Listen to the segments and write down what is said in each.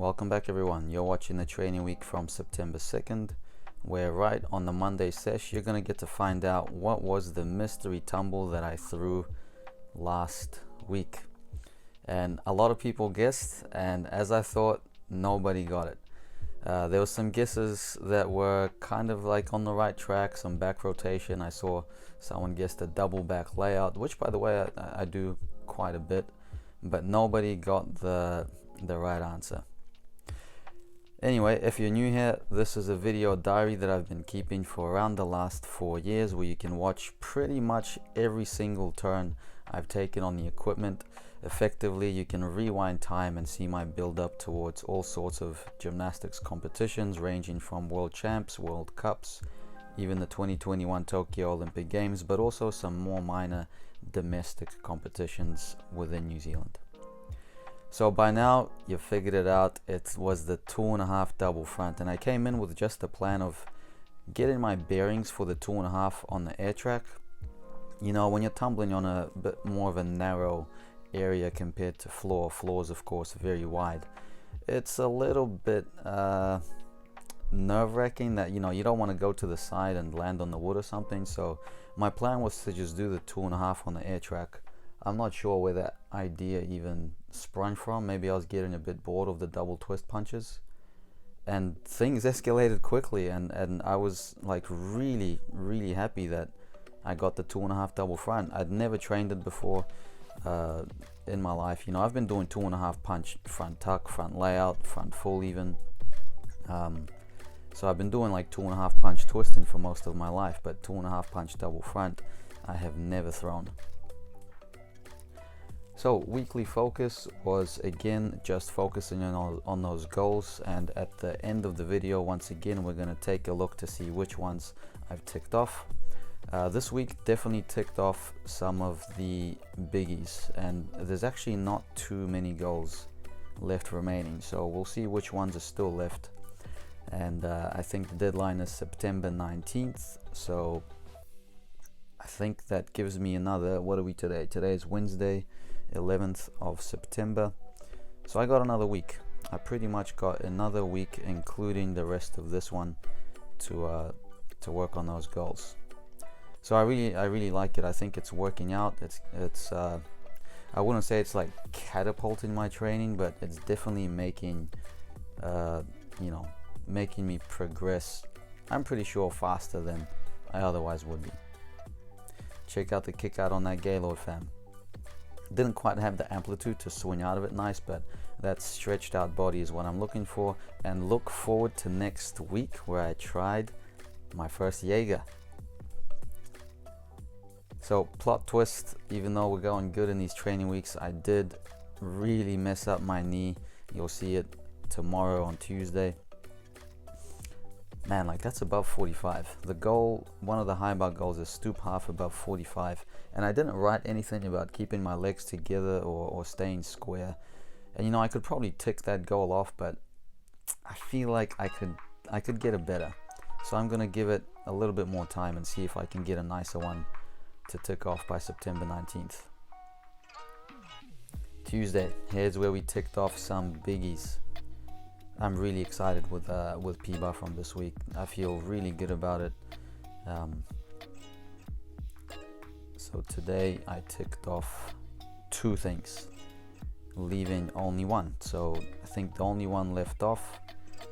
Welcome back everyone. You're watching the training week from September 2nd, where right on the Monday sesh you're going to get to find out what was the mystery tumble that I threw last week. And a lot of people guessed, and as I thought, nobody got it. There were some guesses that were kind of like on the right track, some back rotation. I saw someone guessed a double back layout, which by the way I do quite a bit, but nobody got the right answer. Anyway, if you're new here, this is a video diary that I've been keeping for around the last 4 years, where you can watch pretty much every single turn I've taken on the equipment. Effectively, you can rewind time and see my build up towards all sorts of gymnastics competitions, ranging from world champs, world cups, even the 2021 Tokyo Olympic Games, but also some more minor domestic competitions within New Zealand. So by now you've figured it out. It was the 2.5 double front, and I came in with just a plan of getting my bearings for the 2.5 on the air track. You know, when you're tumbling on a bit more of a narrow area compared to floors of course very wide, it's a little bit nerve-wracking that, you know, you don't want to go to the side and land on the wood or something. So my plan was to just do the 2.5 on the air track. I'm not sure where that idea even sprung from. Maybe I was getting a bit bored of the double twist punches, and things escalated quickly, and I was like really happy that I got the 2.5 double front. I'd never trained it before in my life. You know, I've been doing 2.5 punch, front tuck, front layout, front full even. So I've been doing like 2.5 punch twisting for most of my life, but 2.5 punch double front I have never thrown. So weekly focus was again just focusing on those goals, and at the end of the video once again we're going to take a look to see which ones I've ticked off. This week definitely ticked off some of the biggies, and there's actually not too many goals left remaining, so we'll see which ones are still left. And I think the deadline is September 19th, so I think that gives me another, what are we today? Today is Wednesday, 11th of September, so I got another week. I pretty much got another week, including the rest of this one, to work on those goals. So I really like it. I think it's working out. It's I wouldn't say it's like catapulting my training, but it's definitely making making me progress, I'm pretty sure, faster than I otherwise would be. Check out the kick out on that Gaylord, fam. Didn't quite have the amplitude to swing out of it nice, but that stretched out body is what I'm looking for. And look forward to next week, where I tried my first Jaeger. So plot twist, even though we're going good in these training weeks, I did really mess up my knee. You'll see it tomorrow on Tuesday. Man, like that's above 45. The goal, one of the high bar goals, is stoop half above 45, and I didn't write anything about keeping my legs together or staying square. And you know, I could probably tick that goal off, but I feel like I could get it better. So I'm gonna give it a little bit more time and see if I can get a nicer one to tick off by September 19th. Tuesday, here's where we ticked off some biggies. I'm really excited with P-Bar from this week. I feel really good about it. So today I ticked off 2 things, leaving only one. So I think the only one left off,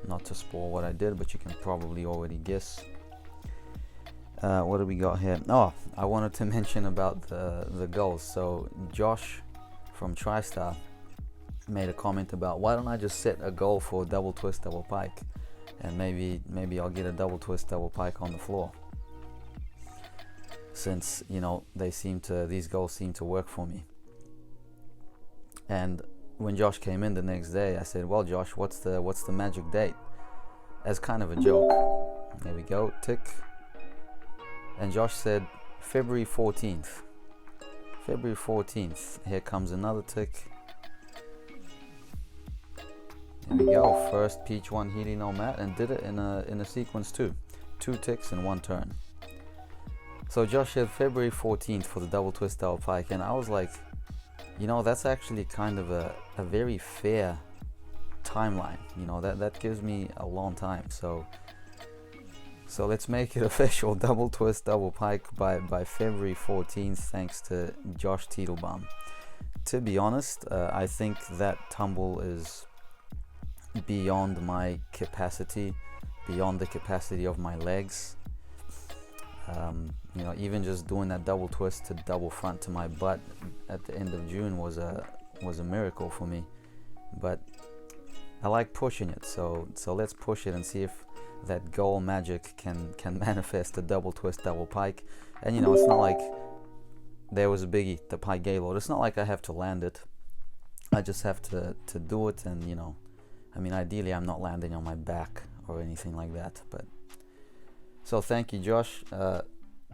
not to spoil what I did, but you can probably already guess. What do we got here? Oh, I wanted to mention about the goals. So Josh from TriStar made a comment about, why don't I just set a goal for double twist double pike, and maybe I'll get a double twist double pike on the floor, since you know these goals seem to work for me. And when Josh came in the next day, I said, well Josh, what's the magic date, as kind of a joke. There we go, tick. And Josh said February 14th. February 14th. Here comes another tick. There we go, first Peach 1 Healy no mat, and did it in a sequence too. 2 ticks in 1 turn. So Josh said February 14th for the double twist double pike, and I was like, you know, that's actually kind of a very fair timeline. You know, that gives me a long time. So let's make it official. Double twist, double pike by February 14th, thanks to Josh Teitelbaum. To be honest, I think that tumble is beyond my capacity, beyond the capacity of my legs. You know, even just doing that double twist to double front to my butt at the end of June was a miracle for me. But I like pushing it, so let's push it and see if that goal magic can manifest a double twist, double pike. And you know, it's not like there was a biggie, the pike gaylord. It's not like I have to land it. I just have to do it, and you know, I mean, ideally I'm not landing on my back or anything like that. But so thank you, Josh.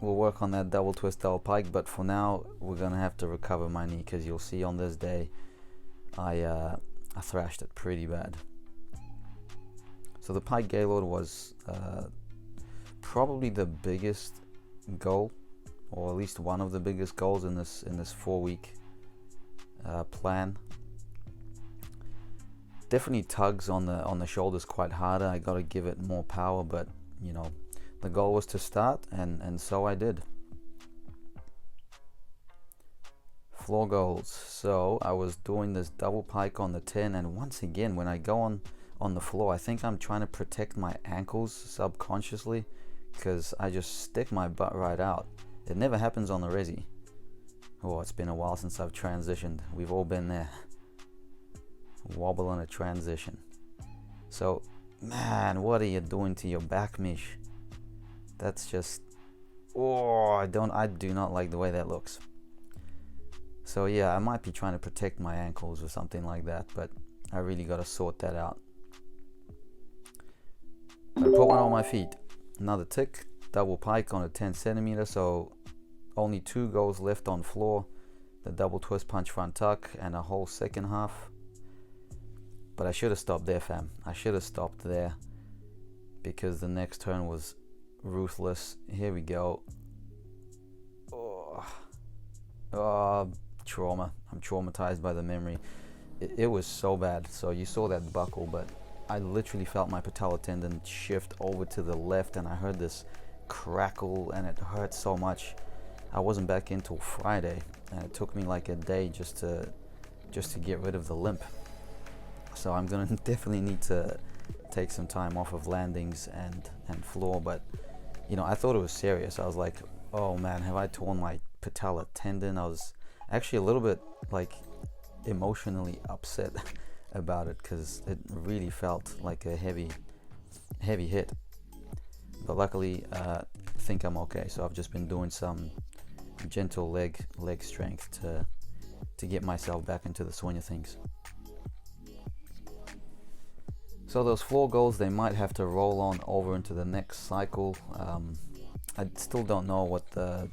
We'll work on that double twist, double pike, but for now we're gonna have to recover my knee, because you'll see on this day I thrashed it pretty bad. So the pike gaylord was probably the biggest goal, or at least one of the biggest goals in this 4-week plan. Definitely tugs on the shoulders quite harder. I got to give it more power, but you know, the goal was to start, and so I did. Floor goals. So I was doing this double pike on the 10, and once again, when I go on the floor, I think I'm trying to protect my ankles subconsciously, because I just stick my butt right out. It never happens on the resi. Oh, it's been a while since I've transitioned. We've all been there. Wobble on a transition. So, man, what are you doing to your back, Mish? That's just, I do not like the way that looks. So yeah, I might be trying to protect my ankles or something like that, but I really got to sort that out. I put one on my feet. Another tick, double pike on a 10 centimeter, so only 2 goals left on floor. The double twist punch front tuck and a whole second half. But I should have stopped there, fam. I should have stopped there, because the next turn was ruthless. Here we go. Trauma. I'm traumatized by the memory. It was so bad. So you saw that buckle, but I literally felt my patella tendon shift over to the left, and I heard this crackle, and it hurt so much. I wasn't back in till Friday, and it took me like a day just to get rid of the limp. So I'm gonna definitely need to take some time off of landings and floor. But you know, I thought it was serious. I was like, oh man, have I torn my patella tendon? I was actually a little bit like emotionally upset about it, because it really felt like a heavy hit. But luckily I think I'm okay. So I've just been doing some gentle leg strength to get myself back into the swing of things. So those floor goals, they might have to roll on over into the next cycle. I still don't know what the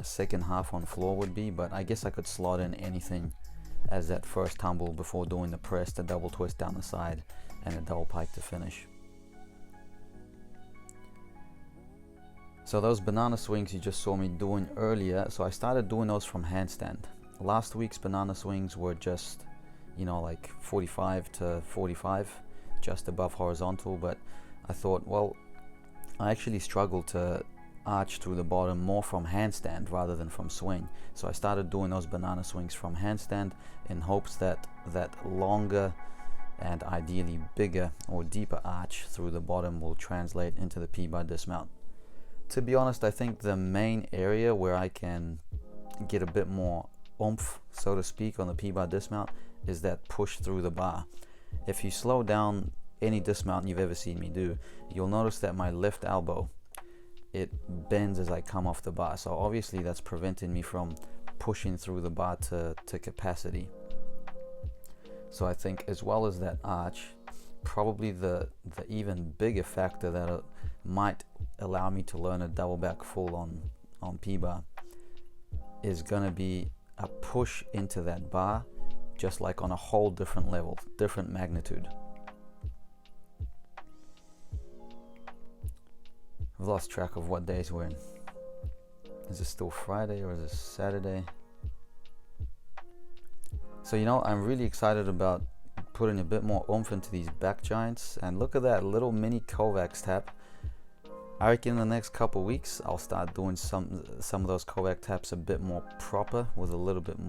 second half on floor would be, but I guess I could slot in anything as that first tumble before doing the press, the double twist down the side, and a double pike to finish. So those banana swings you just saw me doing earlier, so I started doing those from handstand. Last week's banana swings were just, you know, like 45 to 45, just above horizontal, but I thought, well, I actually struggle to arch through the bottom more from handstand rather than from swing. So I started doing those banana swings from handstand in hopes that that longer and ideally bigger or deeper arch through the bottom will translate into the P-bar dismount. To be honest, I think the main area where I can get a bit more oomph, so to speak, on the P-bar dismount is that push through the bar. If you slow down any dismount you've ever seen me do, you'll notice that my left elbow, it bends as I come off the bar. So obviously that's preventing me from pushing through the bar to capacity. So I think, as well as that arch, probably the even bigger factor that might allow me to learn a double back full on P-bar is gonna be a push into that bar, just like on a whole different level, different magnitude. I've lost track of what days we're in. Is it still Friday or is it Saturday? So I'm really excited about putting a bit more oomph into these back giants. And look at that little mini Kovacs tap. I reckon in the next couple weeks I'll start doing some of those Kovac taps a bit more proper, with a little bit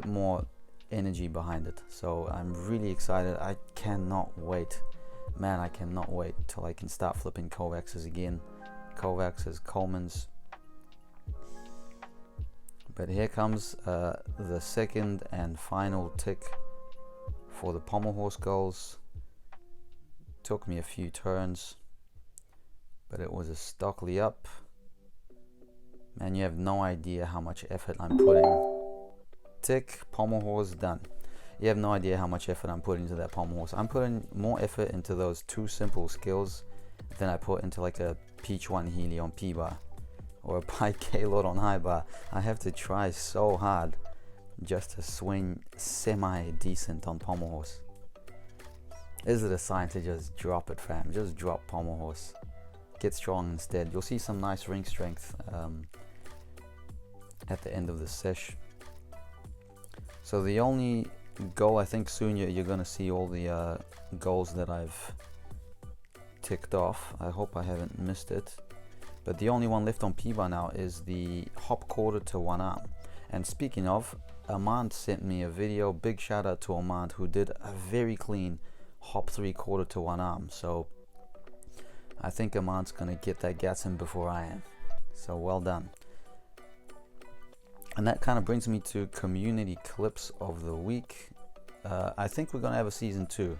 more energy behind it. So I'm really excited. I cannot wait, man. I cannot wait till I can start flipping Kovacs again. Kovacs, Coleman's. But here comes the second and final tick for the pommel horse goals. Took me a few turns, but it was a Stockley up. Man, you have no idea how much effort I'm putting. Tick, pommel horse, done. You have no idea how much effort I'm putting into that pommel horse. I'm putting more effort into those two simple skills than I put into like a Peach 1 Healy on P-bar or a Pike Gaylord on high bar. I have to try so hard just to swing semi-decent on pommel horse. Is it a sign to just drop it, fam? Just drop pommel horse. Get strong instead. You'll see some nice ring strength at the end of the sesh. So the only goal, I think soon you're going to see all the goals that I've ticked off. I hope I haven't missed it. But the only one left on P-bar now is the hop quarter to one arm. And speaking of, Armand sent me a video. Big shout out to Armand, who did a very clean hop 3/4 to one arm. So I think Armand's going to get that gats in before I am. So well done. And that kind of brings me to community clips of the week. I think we're going to have a season 2.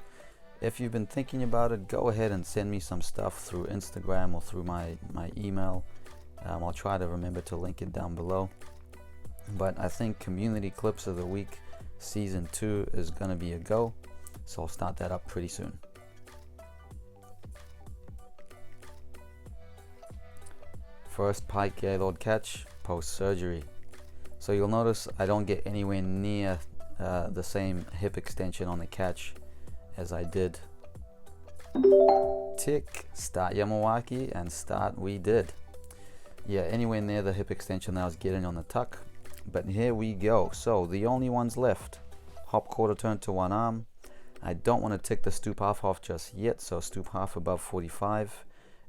If you've been thinking about it, go ahead and send me some stuff through Instagram or through my email. I'll try to remember to link it down below. But I think community clips of the week season 2 is going to be a go. So I'll start that up pretty soon. First Pike Gaylord catch post surgery. So you'll notice I don't get anywhere near the same hip extension on the catch as I did. Tick, start Yamawaki, and start we did. Yeah, anywhere near the hip extension that I was getting on the tuck. But here we go. So the only ones left. Hop quarter turn to one arm. I don't want to tick the stoop half off just yet, so stoop half above 45.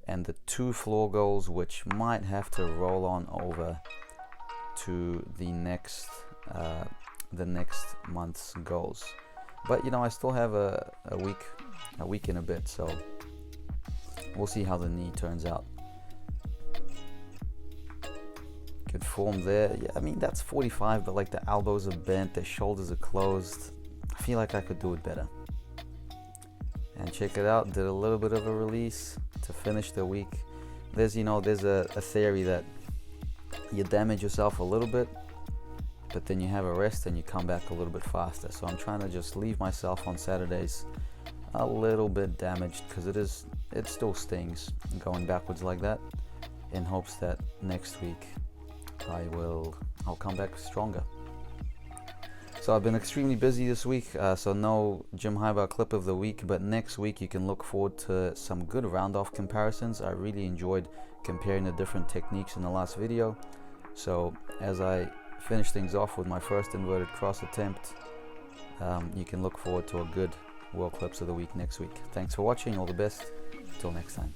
And the 2 floor goals, which might have to roll on over to the next month's goals. But I still have a week and a bit, so we'll see how the knee turns out. Good form there. Yeah, I mean that's 45, but like the elbows are bent, the shoulders are closed. I feel like I could do it better. And check it out, did a little bit of a release to finish the week. There's a theory that you damage yourself a little bit, but then you have a rest and you come back a little bit faster. So I'm trying to just leave myself on Saturdays a little bit damaged, because it still stings going backwards like that, in hopes that next week I'll come back stronger. So I've been extremely busy this week, so no gym high bar clip of the week, but next week you can look forward to some good round off comparisons. I really enjoyed comparing the different techniques in the last video. So as I finish things off with my first inverted cross attempt, you can look forward to a good world clips of the week next week. Thanks for watching, all the best, till next time.